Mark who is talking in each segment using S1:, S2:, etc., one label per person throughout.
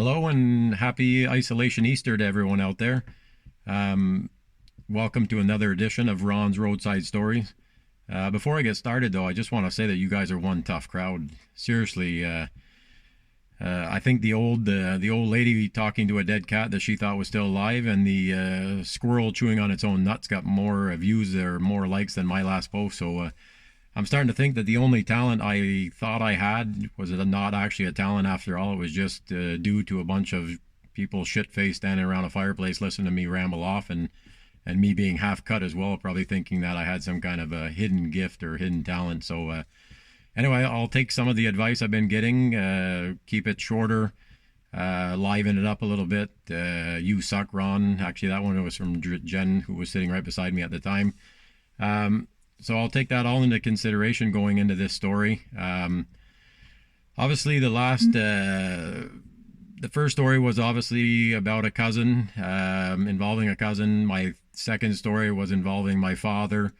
S1: Hello and happy Isolation Easter to everyone out there. Um, Welcome to another edition of Ron's Roadside Stories. Before I get started, though, I just want to say that you guys are one tough crowd. Seriously, I think the old lady talking to a dead cat that she thought was still alive, and the squirrel chewing on its own nuts got more views or more likes than my last post. So I'm starting to think that the only talent I thought I had was not actually a talent after all. It was just due to a bunch of people shit-faced standing around a fireplace listening to me ramble off, and me being half cut as well, probably thinking that I had some kind of a hidden gift or hidden talent. So anyway, I'll take some of the advice I've been getting, keep it shorter, liven it up a little bit. You suck, Ron. Actually, that one was from Jen, who was sitting right beside me at the time. So I'll take that all into consideration going into this story. Obviously, the first story was obviously about a cousin, involving a cousin. My second story was involving my father.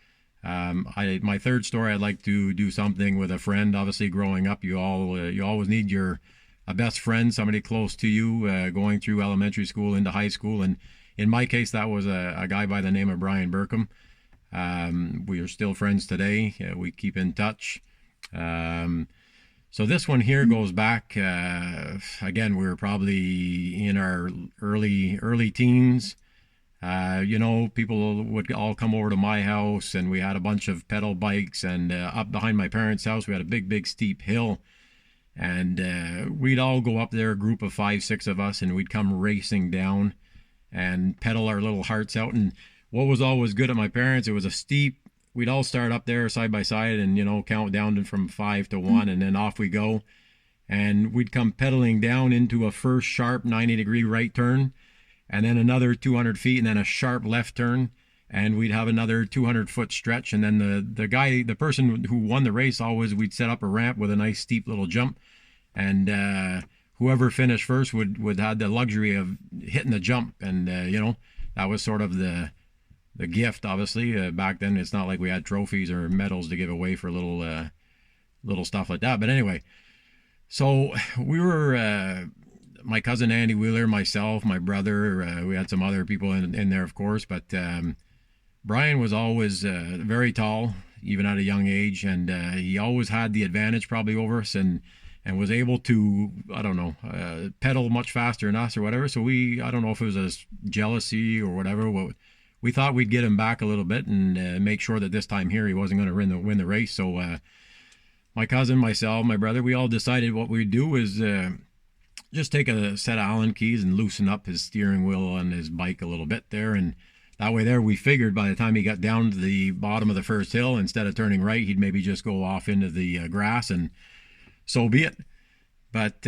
S1: My third story, I'd like to do something with a friend. Obviously, growing up, you always need a best friend, somebody close to you, going through elementary school into high school. And in my case, that was a guy by the name of Brian Burkham. We are still friends today. We keep in touch. So this one here goes back, again, we were probably in our early teens. People would all come over to my house, and we had a bunch of pedal bikes, and up behind my parents' house, we had a big steep hill. And we'd all go up there, a group of 5, 6 of us, and we'd come racing down and pedal our little hearts out. And what was always good at my parents, it was a steep, we'd all start up there side by side and, count down from 5 to 1, and then off we go. And we'd come pedaling down into a first sharp 90-degree right turn, and then another 200 feet, and then a sharp left turn. And we'd have another 200-foot stretch. And then the person who won the race, always, we'd set up a ramp with a nice steep little jump. And whoever finished first would have the luxury of hitting the jump. And, that was sort of the gift, obviously. Back then, it's not like we had trophies or medals to give away for little stuff like that. But anyway, so we were, my cousin Andy Wheeler, myself, my brother, we had some other people in there, of course. But Brian was always very tall, even at a young age. And he always had the advantage probably over us, and was able to, I don't know, pedal much faster than us or whatever. So I don't know if it was a jealousy or whatever. We thought we'd get him back a little bit and make sure that this time here he wasn't going to win the race. So my cousin, myself, my brother, we all decided what we'd do is just take a set of Allen keys and loosen up his steering wheel on his bike a little bit there. And that way there, we figured by the time he got down to the bottom of the first hill, instead of turning right, he'd maybe just go off into the grass, and so be it. But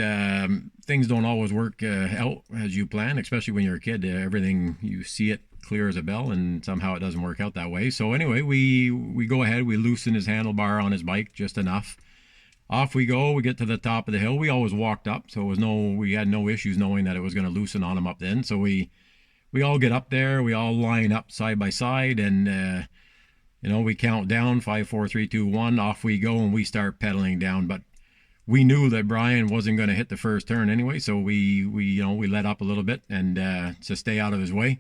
S1: things don't always work out as you plan, especially when you're a kid. Everything, you see it clear as a bell, and somehow it doesn't work out that way. So anyway, we go ahead, we loosen his handlebar on his bike just enough. Off we go, we get to the top of the hill. We always walked up, so we had no issues knowing that it was going to loosen on him up then. So we all get up there, we all line up side by side, and we count down 5, 4, 3, 2, 1. Off we go, and we start pedaling down. But we knew that Brian wasn't going to hit the first turn anyway, so we let up a little bit and to stay out of his way,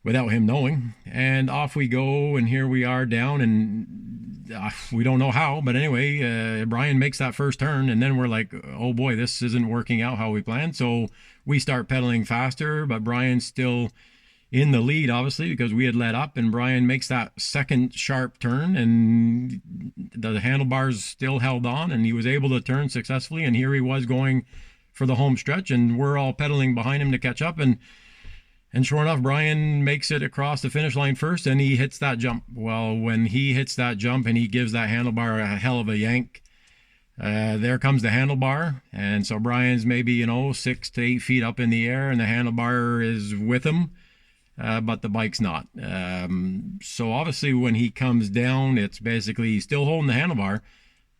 S1: without him knowing. And off we go, and here we are down, and we don't know how, but anyway, Brian makes that first turn, and then we're like, oh boy, this isn't working out how we planned. So we start pedaling faster, but Brian's still in the lead, obviously, because we had let up. And Brian makes that second sharp turn, and the handlebars still held on, and he was able to turn successfully. And here he was going for the home stretch, and we're all pedaling behind him to catch up. And sure enough, Brian makes it across the finish line first, and he hits that jump. Well, when he hits that jump and he gives that handlebar a hell of a yank, there comes the handlebar. And so Brian's maybe 6 to 8 feet up in the air, and the handlebar is with him, but the bike's not. So obviously when he comes down, it's basically he's still holding the handlebar,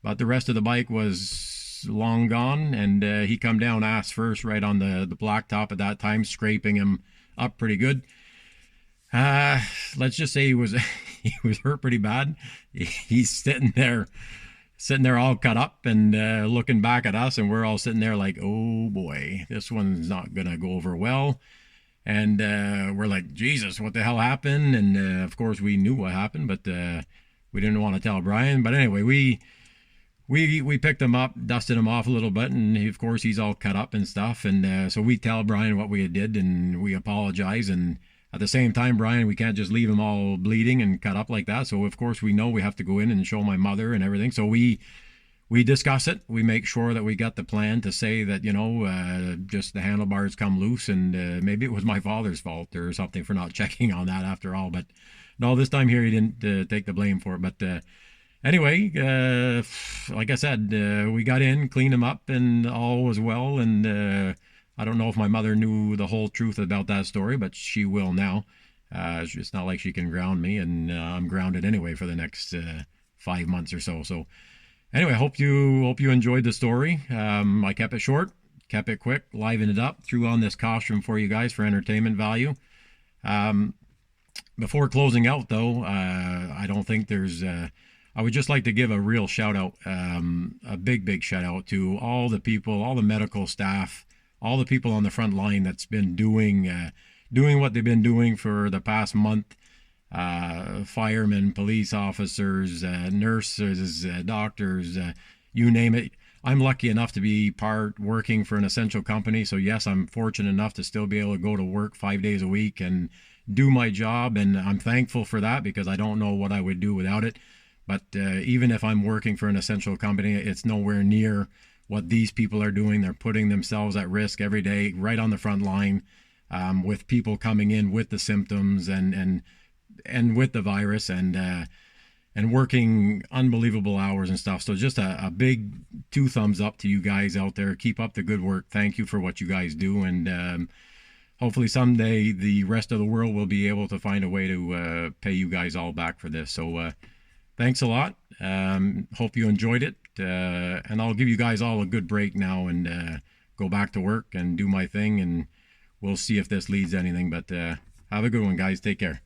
S1: but the rest of the bike was long gone, and he come down ass first right on the blacktop at that time, scraping him up pretty good. Let's just say he was hurt pretty bad. He's sitting there sitting there all cut up and looking back at us, and we're all sitting there like, oh boy, this one's not gonna go over well. And we're like, Jesus, what the hell happened? And of course, we knew what happened, but we didn't want to tell Brian. But anyway, we picked him up, dusted him off a little bit, and of course he's all cut up and stuff. And so we tell Brian what we did, and we apologize. And at the same time, Brian, we can't just leave him all bleeding and cut up like that. So of course we know we have to go in and show my mother and everything. So we discuss it. We make sure that we got the plan to say that, just the handlebars come loose, and maybe it was my father's fault or something for not checking on that after all. But no, this time here he didn't take the blame for it. But anyway, like I said, we got in, cleaned him up, and all was well. And I don't know if my mother knew the whole truth about that story, but she will now. It's not like she can ground me, and I'm grounded anyway for the next 5 months or so. So anyway, hope you enjoyed the story. I kept it short, kept it quick, livened it up, threw on this costume for you guys for entertainment value. Before closing out, though, I don't think there's. I would just like to give a real shout out, a big shout out to all the people, all the medical staff, all the people on the front line that's been doing what they've been doing for the past month. Firemen, police officers, nurses, doctors, you name it. I'm lucky enough to be working for an essential company. So yes, I'm fortunate enough to still be able to go to work 5 days a week and do my job. And I'm thankful for that, because I don't know what I would do without it. But even if I'm working for an essential company, it's nowhere near what these people are doing. They're putting themselves at risk every day, right on the front line, with people coming in with the symptoms and with the virus, and working unbelievable hours and stuff. So just a big 2 thumbs up to you guys out there. Keep up the good work. Thank you for what you guys do. And hopefully someday the rest of the world will be able to find a way to pay you guys all back for this. So thanks a lot. Hope you enjoyed it. And I'll give you guys all a good break now and go back to work and do my thing. And we'll see if this leads to anything. But have a good one, guys. Take care.